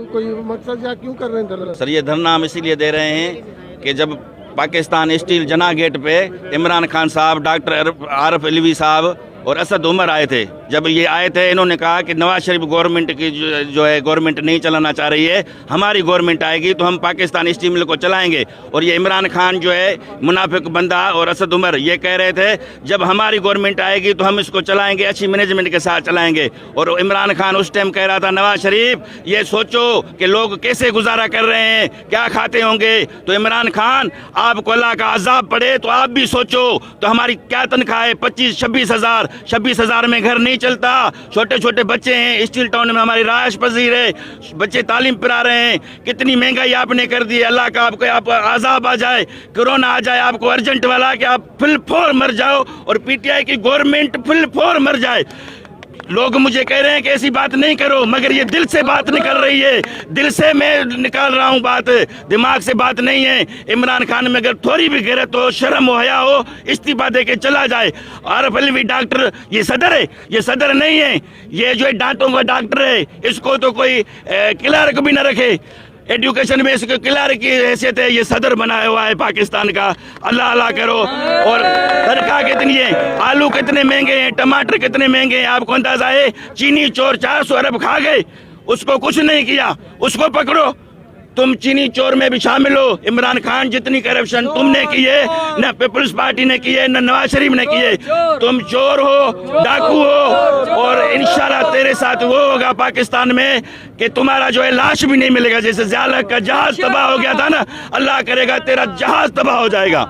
कोई मकसद या क्यों कर रहे हैं धरना? सर ये धरना हम इसीलिए दे रहे हैं कि जब पाकिस्तान स्टील जना गेट पे इमरान खान साहब, डॉक्टर आरिफ अलवी साहब और असद उमर आए थे, जब ये आए थे इन्होंने कहा कि नवाज शरीफ गवर्नमेंट की जो है गवर्नमेंट नहीं चलाना चाह रही है, हमारी गवर्नमेंट आएगी तो हम पाकिस्तान स्टील मिल को चलाएंगे। और ये इमरान खान जो है मुनाफिक बंदा और असद उमर ये कह रहे थे जब हमारी गवर्नमेंट आएगी तो हम इसको चलाएंगे, अच्छी मैनेजमेंट के साथ चलाएंगे। और इमरान खान उस टाइम कह रहा था नवाज शरीफ ये सोचो कि लोग कैसे गुजारा कर रहे हैं, क्या खाते होंगे। तो इमरान खान आपको अल्लाह का अजाब पड़े तो आप भी सोचो तो हमारी क्या तनख्वाह है, 26 हजार में घर नहीं चलता। छोटे छोटे बच्चे हैं, स्टील टाउन में हमारी राइश पजीर है, बच्चे तालीम पढ़ा रहे हैं। कितनी महंगाई आपने कर दी है। अल्लाह का आपको आजाब आ जाए, कोरोना आ जाए आपको अर्जेंट वाला कि आप फुल फोर मर जाओ और पीटीआई की गवर्नमेंट फुल फोर मर जाए। लोग मुझे कह रहे हैं कि ऐसी बात नहीं करो, मगर ये दिल से बात निकल रही है, दिल से मैं निकाल रहा हूँ बात, दिमाग से बात नहीं है। इमरान खान में अगर थोड़ी भी गैरत हो, शर्म हो, हया हो, इस्तीफा दे के चला जाए। आरिफ अलवी डॉक्टर ये सदर है, ये सदर नहीं है, ये जो है दांतों का डॉक्टर है, इसको तो कोई क्लर्क भी न रखे। एजुकेशन में इसको क्लर्क की हैसियत है, ये सदर बनाया हुआ है पाकिस्तान का। अल्लाह अल्लाह करो। और तनख्वाह कितनी है, आलू कितने महंगे हैं, टमाटर कितने महंगे हैं, आपको अंदाजा है। चीनी चोर 400 अरब खा गए, उसको कुछ नहीं किया, उसको पकड़ो। तुम चीनी चोर में भी शामिल हो। इमरान खान जितनी करप्शन तुमने की है, न पीपल्स पार्टी ने की है, न नवाज शरीफ ने की है। तुम चोर हो, डाकू हो, और इंशाल्लाह तेरे साथ वो होगा पाकिस्तान में कि तुम्हारा जो है लाश भी नहीं मिलेगा। जैसे ज़िया का जहाज तबाह हो गया था ना, अल्लाह करेगा तेरा जहाज तबाह हो जाएगा।